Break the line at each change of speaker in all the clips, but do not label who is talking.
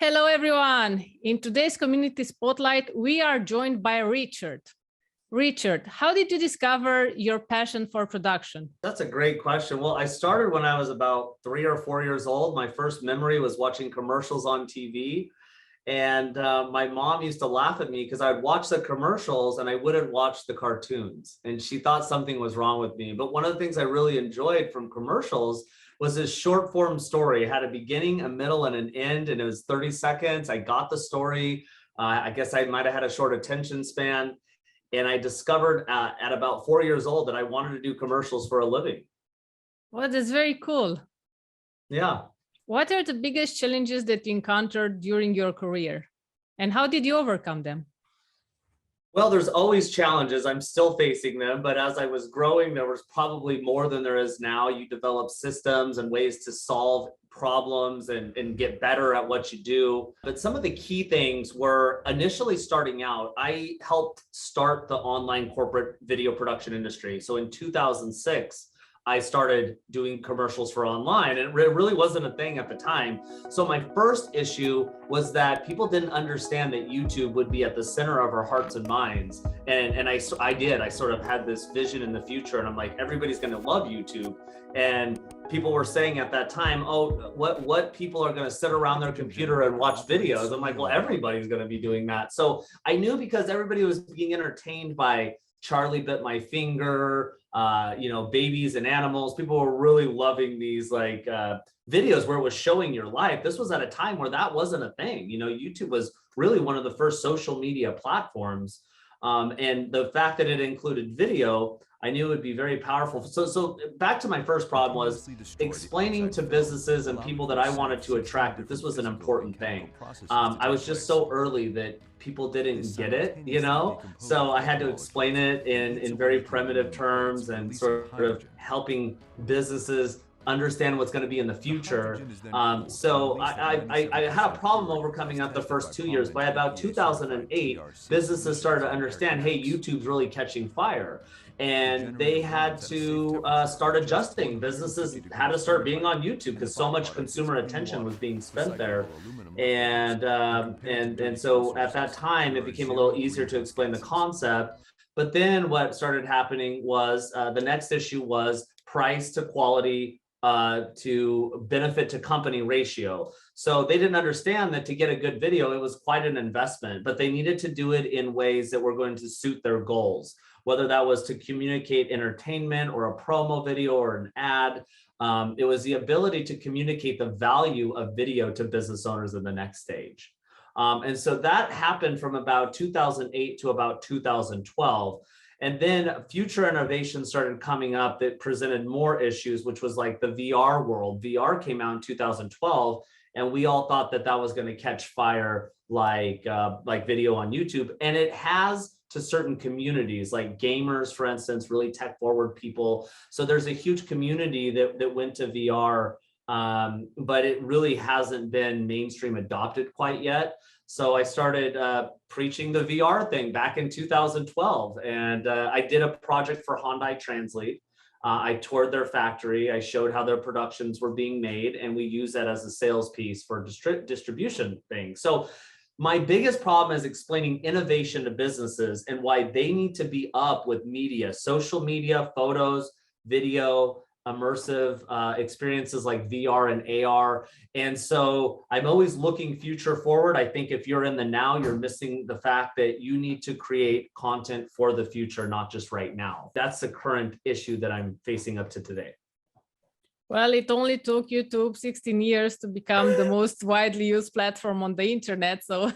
Hello, everyone. In today's Community Spotlight, we are joined by Richard. Richard, how did you discover your passion for production?
That's a great question. Well, I started when I was about 3 or 4 years old. My first memory was watching commercials on TV. And my mom used to laugh at me because I'd watch the commercials and I wouldn't watch the cartoons. And she thought something was wrong with me. But one of the things I really enjoyed from commercials was this short form story. It had a beginning, a middle, and an end, and it was 30 seconds. I got the story. I guess I might have had a short attention span. And I discovered at about 4 years old that I wanted to do commercials for a living.
Well, that's very cool.
Yeah.
What are the biggest challenges that you encountered during your career? And how did you overcome them?
Well, there's always challenges. I'm still facing them, but as I was growing, there was probably more than there is now. You develop systems and ways to solve problems and get better at what you do. But some of the key things were initially starting out, I helped start the online corporate video production industry. So in 2006, I started doing commercials for online, and it really wasn't a thing at the time. So my first issue was that people didn't understand that YouTube would be at the center of our hearts and minds. And I sort of had this vision in the future, and I'm like, everybody's going to love YouTube. And people were saying at that time, oh, what people are going to sit around their computer and watch videos? I'm like, well, everybody's going to be doing that. So I knew, because everybody was being entertained by Charlie Bit My Finger, babies and animals. People were really loving these videos where it was showing your life. This was at a time where that wasn't a thing. YouTube was really one of the first social media platforms. And the fact that it included video, I knew it would be very powerful. So back to my first problem was explaining to businesses and people that I wanted to attract that this was an important thing. I was just so early that people didn't get it, so I had to explain it in very primitive terms and sort of helping businesses understand what's going to be in the future. So I had a problem overcoming that the first 2 years. By about 2008, businesses started to understand, hey, YouTube's really catching fire. And they had to start adjusting. Businesses had to start being on YouTube because so much consumer attention was being spent there. And so at that time, it became a little easier to explain the concept. But then what started happening was the next issue was price to quality to benefit to company ratio. So they didn't understand that to get a good video, it was quite an investment, but they needed to do it in ways that were going to suit their goals, whether that was to communicate entertainment or a promo video or an ad. It was the ability to communicate the value of video to business owners in the next stage. And so that happened from about 2008 to about 2012. And then future innovations started coming up that presented more issues, which was like the VR world. VR came out in 2012, and we all thought that that was going to catch fire like video on YouTube. And it has to certain communities, like gamers, for instance, really tech forward people. So there's a huge community that went to VR, but it really hasn't been mainstream adopted quite yet. So I started preaching the VR thing back in 2012, and I did a project for Hyundai Translate. I toured their factory. I showed how their productions were being made, and we used that as a sales piece for distribution thing. So my biggest problem is explaining innovation to businesses and why they need to be up with media, social media, photos, video, immersive experiences like VR and AR. And so I'm always looking future forward. I think if you're in the now, you're missing the fact that you need to create content for the future, not just right now. That's the current issue that I'm facing up to today.
Well, it only took YouTube 16 years to become the most widely used platform on the internet. So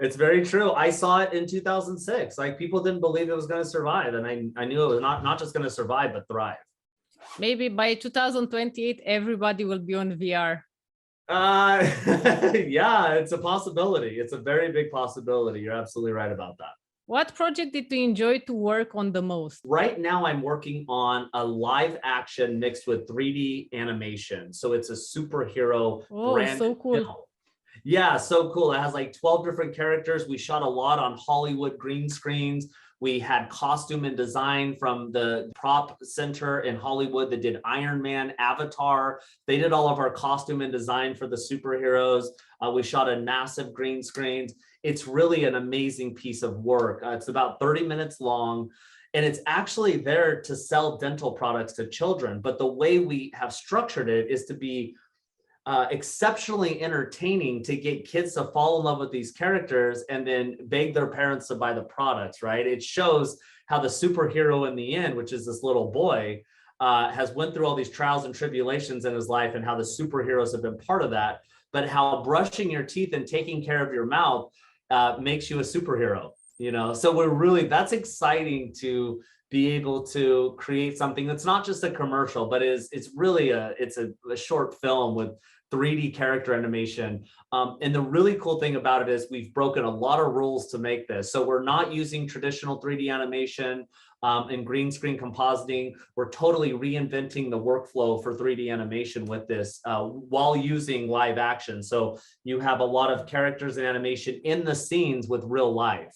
it's very true. I saw it in 2006. Like, people didn't believe it was going to survive. And I knew it was not just going to survive, but thrive.
Maybe by 2028, everybody will be on VR.
Yeah, it's a possibility. It's a very big possibility. You're absolutely right about that.
What project did you enjoy to work on the most?
Right now, I'm working on a live action mixed with 3D animation. So it's a superhero brand.
So cool.
Film. Yeah, so cool. It has like 12 different characters. We shot a lot on Hollywood green screens. We had costume and design from the prop center in Hollywood that did Iron Man, Avatar. They did all of our costume and design for the superheroes. We shot in massive green screens. It's really an amazing piece of work. It's about 30 minutes long. And it's actually there to sell dental products to children. But the way we have structured it is to be exceptionally entertaining to get kids to fall in love with these characters and then beg their parents to buy the products, right? It shows how the superhero in the end, which is this little boy, has went through all these trials and tribulations in his life and how the superheroes have been part of that, but how brushing your teeth and taking care of your mouth makes you a superhero, you know? So that's exciting to be able to create something that's not just a commercial, but it's really a short film with 3D character animation. And the really cool thing about it is we've broken a lot of rules to make this. So we're not using traditional 3D animation and green screen compositing. We're totally reinventing the workflow for 3D animation with this while using live action. So you have a lot of characters and animation in the scenes with real life.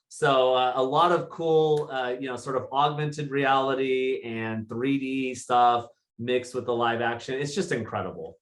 So a lot of cool, sort of augmented reality and 3D stuff mixed with the live action. It's just incredible.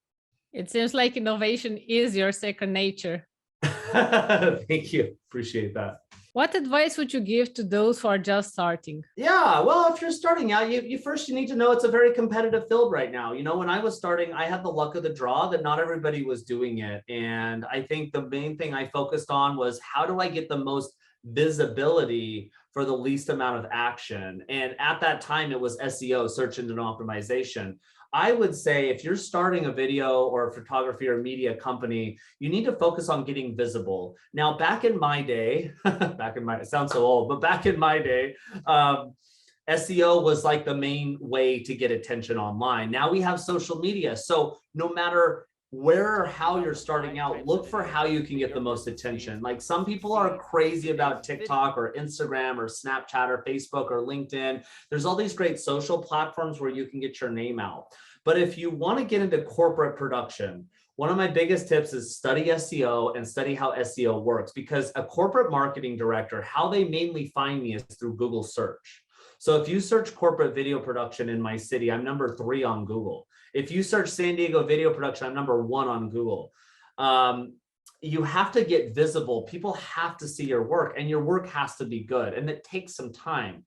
It seems like innovation is your second nature.
Thank you. Appreciate that.
What advice would you give to those who are just starting?
Yeah, well, if you're starting out, you first need to know it's a very competitive field right now. You know, when I was starting, I had the luck of the draw that not everybody was doing it. And I think the main thing I focused on was how do I get the most visibility for the least amount of action? And at that time, it was SEO, search engine optimization. I would say if you're starting a video or a photography or media company, you need to focus on getting visible. Now, back in my day, it sounds so old, but back in my day, SEO was like the main way to get attention online. Now we have social media. So no matter where or how you're starting out, look for how you can get the most attention. Like some people are crazy about TikTok or Instagram or Snapchat or Facebook or LinkedIn. There's all these great social platforms where you can get your name out. But if you want to get into corporate production, one of my biggest tips is study SEO and study how SEO works, because a corporate marketing director, how they mainly find me is through Google search. So if you search corporate video production in my city, I'm number 3 on Google. If you search San Diego video production, I'm number 1 on Google. You have to get visible. People have to see your work, and your work has to be good, and it takes some time.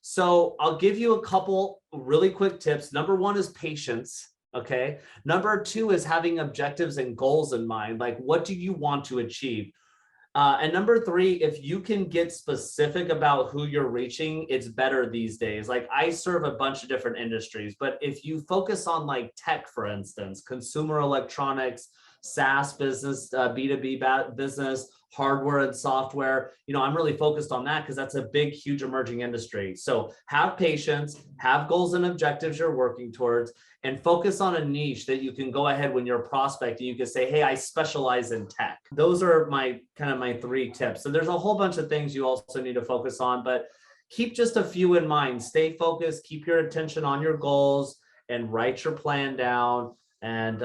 So I'll give you a couple really quick tips. Number 1 is patience. Okay. Number 2 is having objectives and goals in mind. Like, what do you want to achieve? And number 3, if you can get specific about who you're reaching, it's better these days. Like, I serve a bunch of different industries, but if you focus on like tech, for instance, consumer electronics, SaaS business, B2B business, hardware and software, I'm really focused on that because that's a big, huge emerging industry. So have patience, have goals and objectives you're working towards, and focus on a niche that you can go ahead when you're prospecting. You can say, hey, I specialize in tech. Those are my 3 tips. So there's a whole bunch of things you also need to focus on, but keep just a few in mind. Stay focused, keep your attention on your goals, and write your plan down. And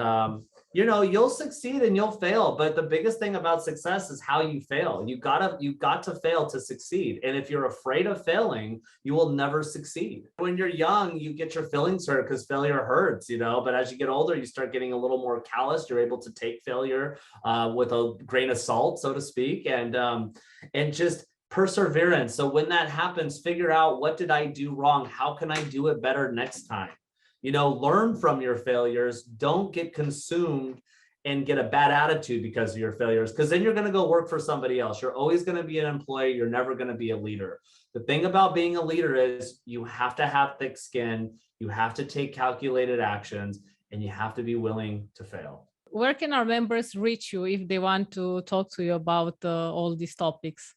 you'll succeed and you'll fail, but the biggest thing about success is how you fail. You got to fail to succeed. And if you're afraid of failing, you will never succeed. When you're young, you get your feelings hurt because failure hurts, but as you get older, you start getting a little more callous. You're able to take failure with a grain of salt, so to speak, and just perseverance. So when that happens, figure out, what did I do wrong? How can I do it better next time? Learn from your failures. Don't get consumed and get a bad attitude because of your failures, because then you're going to go work for somebody else. You're always going to be an employee. You're never going to be a leader. The thing about being a leader is you have to have thick skin. You have to take calculated actions, and you have to be willing to fail.
Where can our members reach you if they want to talk to you about all these topics?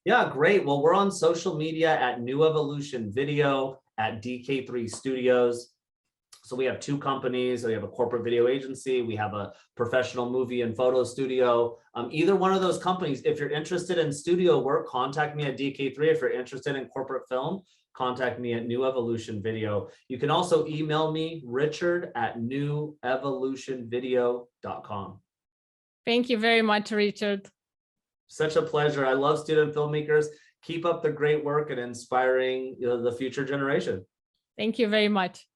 Yeah, great. Well, we're on social media at New Evolution Video, at DK3 Studios. So we have 2 companies. We have a corporate video agency. We have a professional movie and photo studio. Either one of those companies, if you're interested in studio work, contact me at DK3. If you're interested in corporate film, contact me at New Evolution Video. You can also email me, richard@newevolutionvideo.com.
Thank you very much, Richard.
Such a pleasure. I love student filmmakers. keep up the great work and inspiring the future generation.
Thank you very much.